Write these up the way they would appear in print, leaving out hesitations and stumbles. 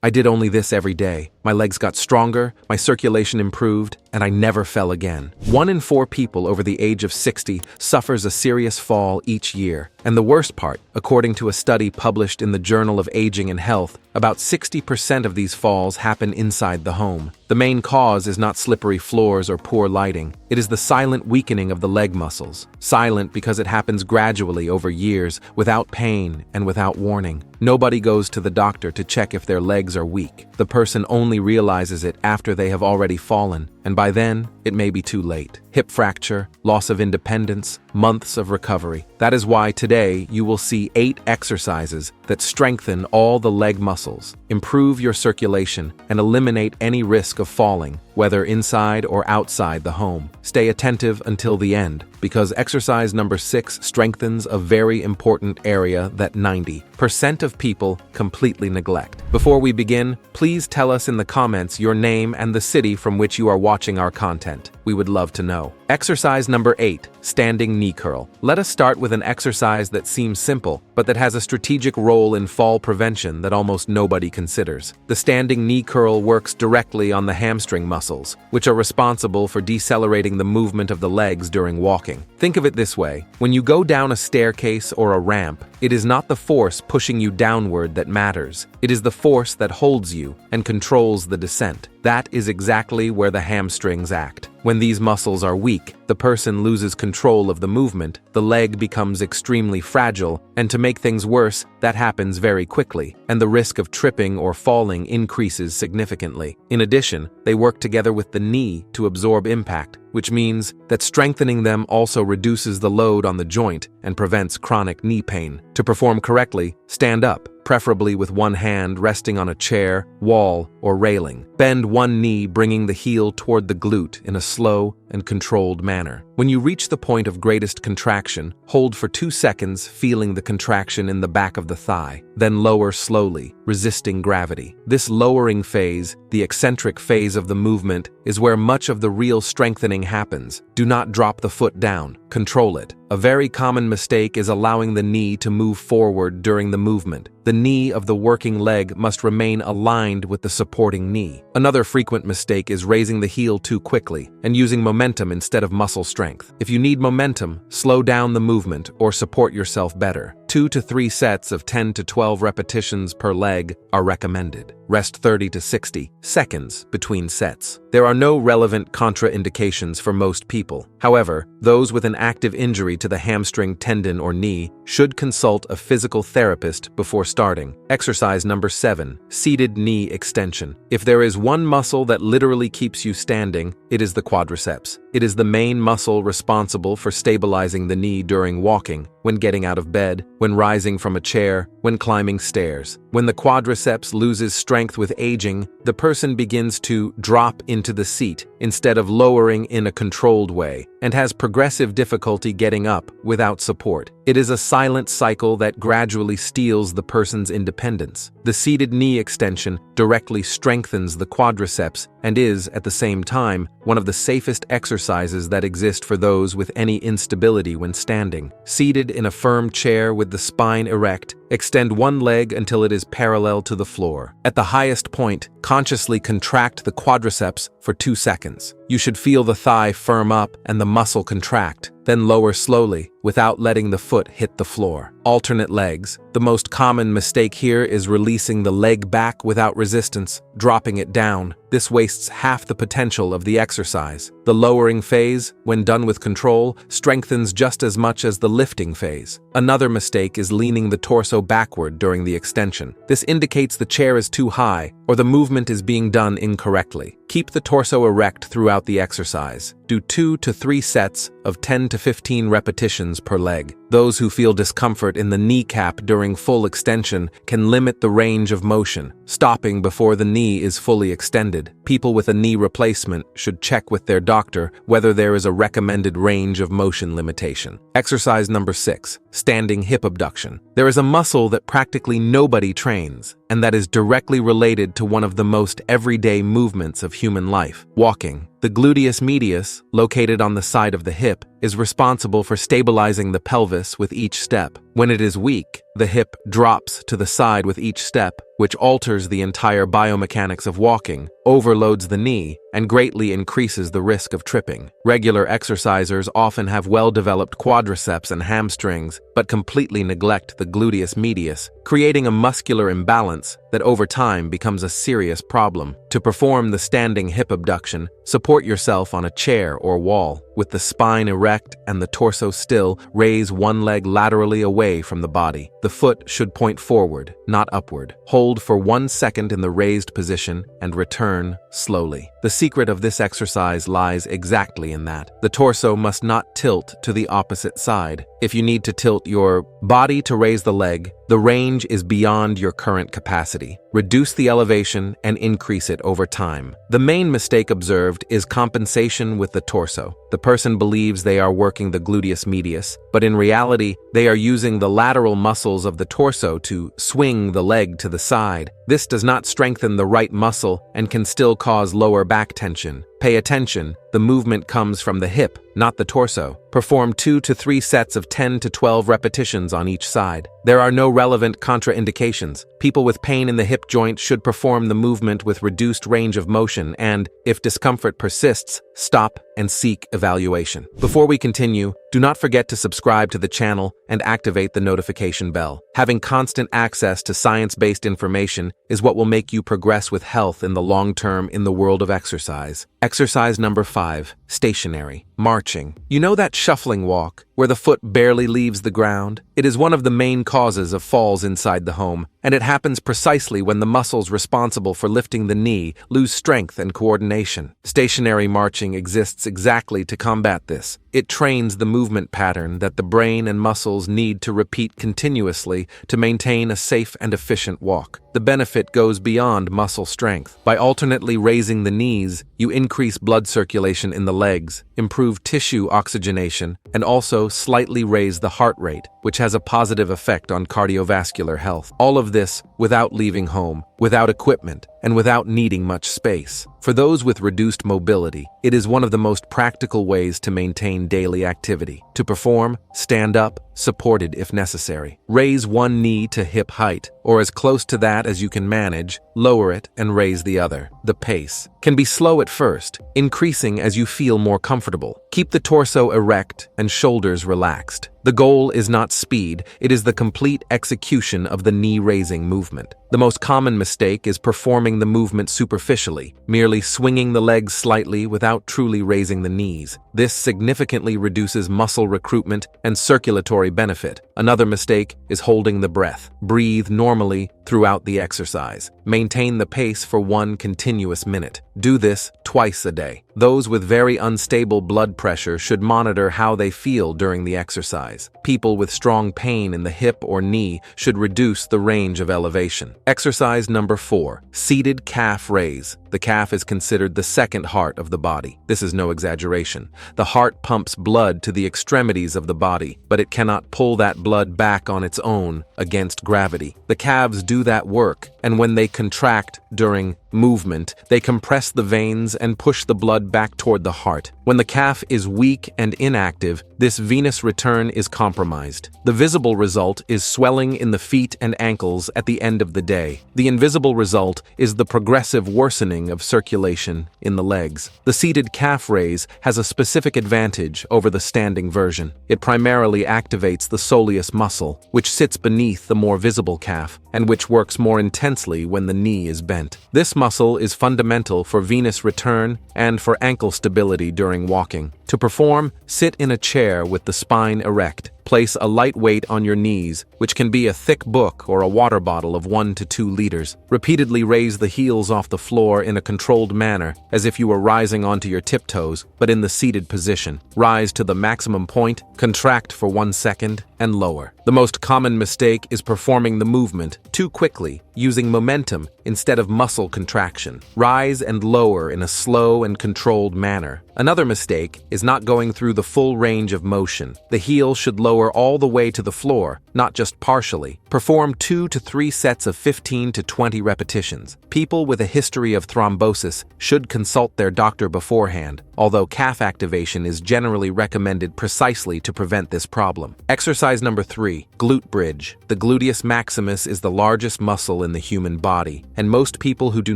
I did only this every day. My legs got stronger, my circulation improved, and I never fell again. 1 in 4 people over the age of 60 suffers a serious fall each year. And the worst part, according to a study published in the Journal of Aging and Health, about 60% of these falls happen inside the home. The main cause is not slippery floors or poor lighting. It is the silent weakening of the leg muscles. Silent because it happens gradually over years, without pain and without warning. Nobody goes to the doctor to check if their legs are weak. The person only realizes it after they have already fallen, and by then, it may be too late. Hip fracture, loss of independence, months of recovery. That is why today you will see 8 exercises that strengthen all the leg muscles, improve your circulation, and eliminate any risk of falling, whether inside or outside the home. Stay attentive until the end, because exercise number 6 strengthens a very important area that 90% of people completely neglect. Before we begin, please tell us in the comments your name and the city from which you are watching our content. We would love to know. Exercise number 8, standing knee curl. Let us start with an exercise that seems simple, but that has a strategic role in fall prevention that almost nobody considers. The standing knee curl works directly on the hamstring muscles, which are responsible for decelerating the movement of the legs during walking. Think of it this way: when you go down a staircase or a ramp, it is not the force pushing you downward that matters. It is the force that holds you and controls the descent. That is exactly where the hamstrings act. When these muscles are weak, the person loses control of the movement, the leg becomes extremely fragile, and to make things worse, that happens very quickly, and the risk of tripping or falling increases significantly. In addition, they work together with the knee to absorb impact, which means that strengthening them also reduces the load on the joint and prevents chronic knee pain. To perform correctly, stand up, preferably with one hand resting on a chair, wall, or railing. Bend one knee, bringing the heel toward the glute in a slow and controlled manner. When you reach the point of greatest contraction, hold for 2 seconds, feeling the contraction in the back of the thigh. Then lower slowly, resisting gravity. This lowering phase, the eccentric phase of the movement, is where much of the real strengthening happens. Do not drop the foot down. Control it. A very common mistake is allowing the knee to move forward during the movement. The knee of the working leg must remain aligned with the supporting knee. Another frequent mistake is raising the heel too quickly and using momentum instead of muscle strength. If you need momentum, slow down the movement or support yourself better. 2 to 3 sets of 10 to 12 repetitions per leg are recommended. Rest 30 to 60 seconds between sets. There are no relevant contraindications for most people. However, those with an active injury to the hamstring tendon or knee should consult a physical therapist before starting. Exercise number 7, seated knee extension. If there is one muscle that literally keeps you standing, it is the quadriceps. It is the main muscle responsible for stabilizing the knee during walking, when getting out of bed, when rising from a chair, when climbing stairs. When the quadriceps loses strength with aging, the person begins to drop into the seat instead of lowering in a controlled way, and has progressive difficulty getting up without support. It is a silent cycle that gradually steals the person's independence. The seated knee extension directly strengthens the quadriceps and is, at the same time, one of the safest exercises that exist for those with any instability when standing. Seated in a firm chair with the spine erect, extend one leg until it is parallel to the floor. At the highest point, consciously contract the quadriceps for 2 seconds. You should feel the thigh firm up and the muscle contract, then lower slowly without letting the foot hit the floor. Alternate legs. The most common mistake here is releasing the leg back without resistance, dropping it down. This wastes half the potential of the exercise. The lowering phase, when done with control, strengthens just as much as the lifting phase. Another mistake is leaning the torso backward during the extension. This indicates the chair is too high or the movement is being done incorrectly. Keep the torso erect throughout the exercise. Do 2 to 3 sets of 10 to 15 repetitions per leg. Those who feel discomfort in the kneecap during full extension can limit the range of motion, stopping before the knee is fully extended. People with a knee replacement should check with their doctor whether there is a recommended range of motion limitation. Exercise number 6, standing hip abduction. There is a muscle that practically nobody trains, and that is directly related to one of the most everyday movements of human life, walking. The gluteus medius, located on the side of the hip, is responsible for stabilizing the pelvis with each step. When it is weak, the hip drops to the side with each step, which alters the entire biomechanics of walking, overloads the knee, and greatly increases the risk of tripping. Regular exercisers often have well-developed quadriceps and hamstrings, but completely neglect the gluteus medius, creating a muscular imbalance that over time becomes a serious problem. To perform the standing hip abduction, support yourself on a chair or wall. With the spine erect and the torso still, raise one leg laterally away from the body. The foot should point forward, not upward. Hold for 1 second in the raised position and return slowly. The secret of this exercise lies exactly in that. The torso must not tilt to the opposite side. If you need to tilt your body to raise the leg, the range is beyond your current capacity. Reduce the elevation and increase it over time. The main mistake observed is compensation with the torso. The person believes they are working the gluteus medius, but in reality, they are using the lateral muscles of the torso to swing the leg to the side. This does not strengthen the right muscle and can still cause lower back tension. Pay attention, the movement comes from the hip, not the torso. Perform 2 to 3 sets of 10 to 12 repetitions on each side. There are no relevant contraindications. People with pain in the hip joint should perform the movement with reduced range of motion and, if discomfort persists, stop and seek evaluation. Before we continue, do not forget to subscribe to the channel and activate the notification bell. Having constant access to science-based information is what will make you progress with health in the long term in the world of exercise. Exercise number 5, stationary, marching. You know that shuffling walk, where the foot barely leaves the ground? It is one of the main causes of falls inside the home, and it happens precisely when the muscles responsible for lifting the knee lose strength and coordination. Stationary marching exists exactly to combat this. It trains the movement pattern that the brain and muscles need to repeat continuously to maintain a safe and efficient walk. The benefit goes beyond muscle strength. By alternately raising the knees, you increase blood circulation in the legs, improve tissue oxygenation, and also slightly raise the heart rate, which has a positive effect on cardiovascular health. All of this without leaving home, without equipment, and without needing much space. For those with reduced mobility, it is one of the most practical ways to maintain daily activity. To perform, stand up, supported if necessary. Raise one knee to hip height, or as close to that as you can manage, lower it and raise the other. The pace can be slow at first, increasing as you feel more comfortable. Keep the torso erect and shoulders relaxed. The goal is not speed, it is the complete execution of the knee-raising movement. The most common mistake is performing the movement superficially, merely swinging the legs slightly without truly raising the knees. This significantly reduces muscle recruitment and circulatory benefit. Another mistake is holding the breath. Breathe normally throughout the exercise. Maintain the pace for 1 continuous minute. Do this twice a day. Those with very unstable blood pressure should monitor how they feel during the exercise. People with strong pain in the hip or knee should reduce the range of elevation. Exercise number 4, seated calf raise. The calf is considered the second heart of the body. This is no exaggeration. The heart pumps blood to the extremities of the body, but it cannot pull that blood back on its own against gravity. The calves do that work, and when they contract during movement, they compress the veins and push the blood back toward the heart. When the calf is weak and inactive, this venous return is compromised. The visible result is swelling in the feet and ankles at the end of the day. The invisible result is the progressive worsening of circulation in the legs. The seated calf raise has a specific advantage over the standing version. It primarily activates the soleus muscle, which sits beneath the more visible calf, and which works more intensely when the knee is bent. This muscle is fundamental for venous return and for ankle stability during walking. To perform, sit in a chair with the spine erect. Place a light weight on your knees, which can be a thick book or a water bottle of 1 to 2 liters. Repeatedly raise the heels off the floor in a controlled manner, as if you were rising onto your tiptoes, but in the seated position. Rise to the maximum point, contract for 1 second, and lower. The most common mistake is performing the movement too quickly, using momentum instead of muscle contraction. Rise and lower in a slow and controlled manner. Another mistake is not going through the full range of motion. The heel should lower lower all the way to the floor, not just partially. Perform 2 to 3 sets of 15 to 20 repetitions. People with a history of thrombosis should consult their doctor beforehand, although calf activation is generally recommended precisely to prevent this problem. Exercise number 3, glute bridge. The gluteus maximus is the largest muscle in the human body, and most people who do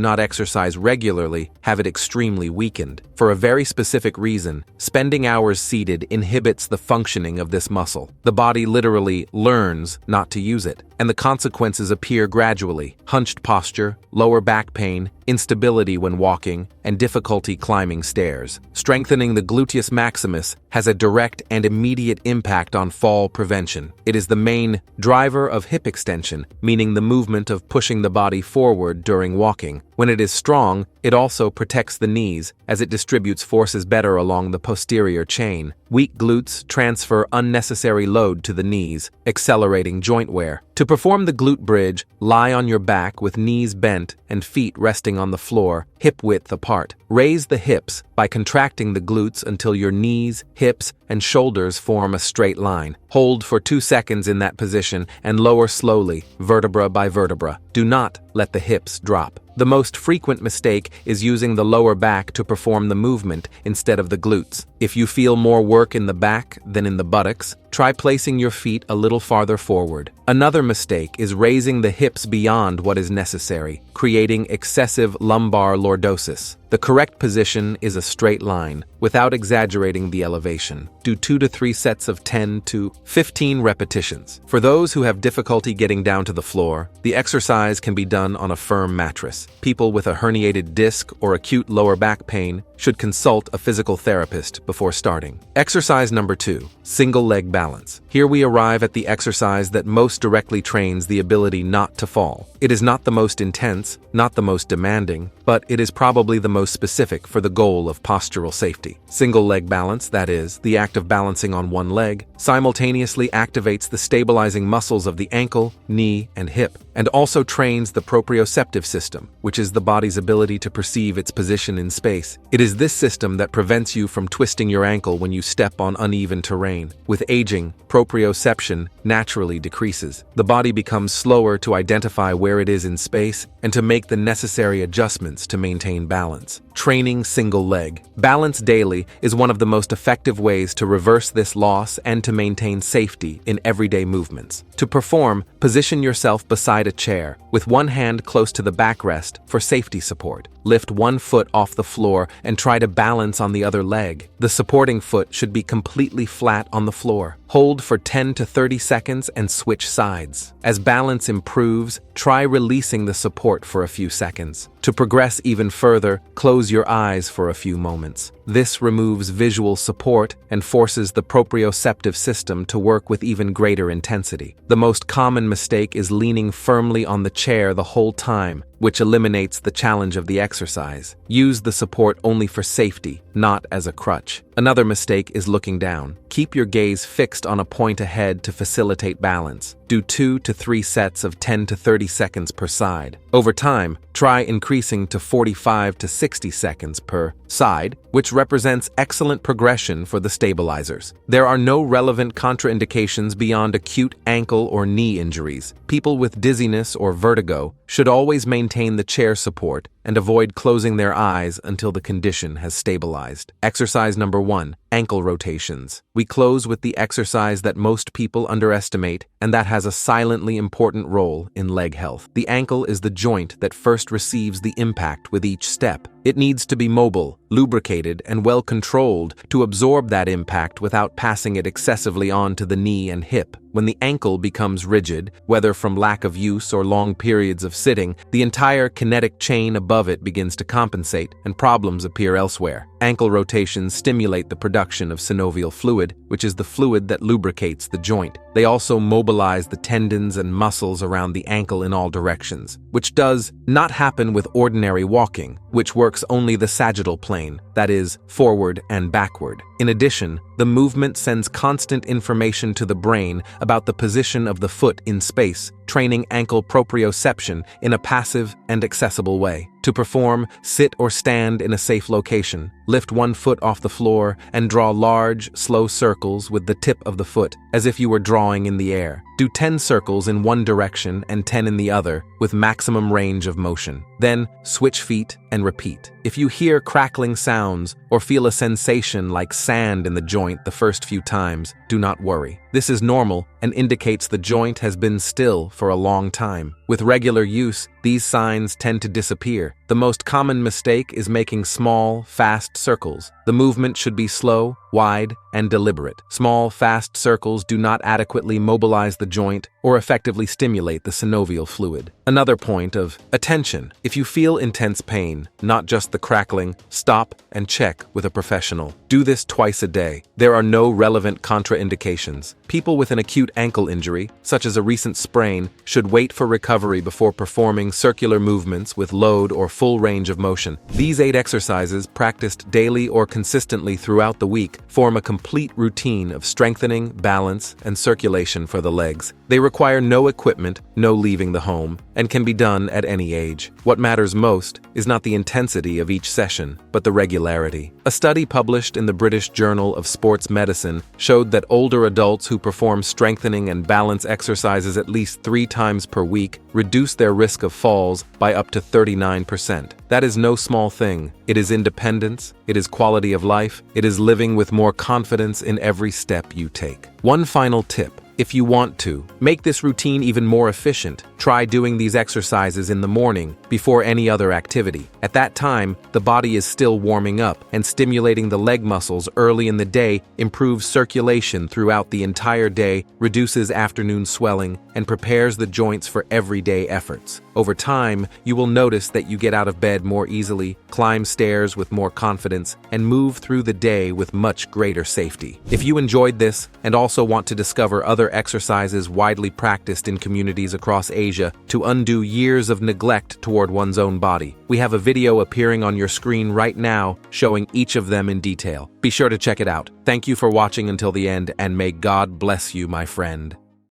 not exercise regularly have it extremely weakened. For a very specific reason, spending hours seated inhibits the functioning of this muscle. The body literally learns not to use it, and the consequences appear gradually: hunched posture, lower back pain, instability when walking, and difficulty climbing stairs. Strengthening the gluteus maximus has a direct and immediate impact on fall prevention. It is the main driver of hip extension, meaning the movement of pushing the body forward during walking. When it is strong, it also protects the knees, as it distributes forces better along the posterior chain. Weak glutes transfer unnecessary load to the knees, accelerating joint wear. To perform the glute bridge, lie on your back with knees bent and feet resting on the floor, hip-width apart. Raise the hips by contracting the glutes until your knees, hips, and shoulders form a straight line. Hold for 2 seconds in that position and lower slowly, vertebra by vertebra. Do not let the hips drop. The most frequent mistake is using the lower back to perform the movement instead of the glutes. If you feel more work in the back than in the buttocks, try placing your feet a little farther forward. Another mistake is raising the hips beyond what is necessary, creating excessive lumbar lordosis. The correct position is a straight line, without exaggerating the elevation. Do 2 to 3 sets of 10 to 15 repetitions. For those who have difficulty getting down to the floor, the exercise can be done on a firm mattress. People with a herniated disc or acute lower back pain should consult a physical therapist before starting. Exercise number 2, single leg balance. Here we arrive at the exercise that most directly trains the ability not to fall. It is not the most intense, not the most demanding, but it is probably the most specific for the goal of postural safety. Single leg balance, that is, the act of balancing on one leg, simultaneously activates the stabilizing muscles of the ankle, knee, and hip, and also trains the proprioceptive system, which is the body's ability to perceive its position in space. It is this system that prevents you from twisting your ankle when you step on uneven terrain. With aging, proprioception naturally decreases. The body becomes slower to identify where it is in space and to make the necessary adjustments to maintain balance. Training single leg. Balance daily is one of the most effective ways to reverse this loss and to maintain safety in everyday movements. To perform, position yourself beside a chair, with one hand close to the backrest for safety support. Lift one foot off the floor and try to balance on the other leg. The supporting foot should be completely flat on the floor. Hold for 10 to 30 seconds and switch sides. As balance improves, try releasing the support for a few seconds. To progress even further, close your eyes for a few moments. This removes visual support and forces the proprioceptive system to work with even greater intensity. The most common mistake is leaning firmly on the chair the whole time, which eliminates the challenge of the exercise. Use the support only for safety, not as a crutch. Another mistake is looking down. Keep your gaze fixed on a point ahead to facilitate balance. Do 2 to 3 sets of 10 to 30 seconds per side. Over time, try increasing to 45 to 60 seconds per side, which represents excellent progression for the stabilizers. There are no relevant contraindications beyond acute ankle or knee injuries. People with dizziness or vertigo should always maintain the chair support and avoid closing their eyes until the condition has stabilized. Exercise number 1, ankle rotations. We close with the exercise that most people underestimate and that has a silently important role in leg health. The ankle is the joint that first receives the impact with each step. It needs to be mobile, lubricated, and well controlled to absorb that impact without passing it excessively on to the knee and hip. When the ankle becomes rigid, whether from lack of use or long periods of sitting, the entire kinetic chain above it begins to compensate, and problems appear elsewhere. Ankle rotations stimulate the production of synovial fluid, which is the fluid that lubricates the joint. They also mobilize the tendons and muscles around the ankle in all directions, which does not happen with ordinary walking, which works only the sagittal plane, that is, forward and backward. In addition, the movement sends constant information to the brain about the position of the foot in space, training ankle proprioception in a passive and accessible way. To perform, sit or stand in a safe location. Lift one foot off the floor and draw large, slow circles with the tip of the foot, as if you were drawing in the air. Do 10 circles in one direction and 10 in the other, with maximum range of motion. Then, switch feet and repeat. If you hear crackling sounds or feel a sensation like sand in the joint the first few times, do not worry. This is normal and indicates the joint has been still for a long time. With regular use, these signs tend to disappear. The most common mistake is making small, fast circles. The movement should be slow, wide, and deliberate. Small, fast circles do not adequately mobilize the joint or effectively stimulate the synovial fluid. Another point of attention. If you feel intense pain, not just the crackling, stop and check with a professional. Do this twice a day. There are no relevant contraindications. People with an acute ankle injury, such as a recent sprain, should wait for recovery before performing circular movements with load or full range of motion. These 8 exercises, practiced daily or consistently throughout the week, form a complete routine of strengthening, balance, and circulation for the legs. They require no equipment, no leaving the home, and can be done at any age. What matters most is not the intensity of each session, but the regularity. A study published in the British Journal of Sports Medicine showed that older adults who perform strengthening and balance exercises at least 3 times per week reduce their risk of falls by up to 39%. That is no small thing. It is independence, it is quality of life, it is living with more confidence in every step you take. One final tip. If you want to make this routine even more efficient, try doing these exercises in the morning before any other activity. At that time, the body is still warming up, and stimulating the leg muscles early in the day improves circulation throughout the entire day, reduces afternoon swelling, and prepares the joints for everyday efforts. Over time, you will notice that you get out of bed more easily, climb stairs with more confidence, and move through the day with much greater safety. If you enjoyed this and also want to discover other exercises widely practiced in communities across Asia to undo years of neglect toward one's own body, we have a video appearing on your screen right now showing each of them in detail. Be sure to check it out. Thank you for watching until the end, and may God bless you, my friend.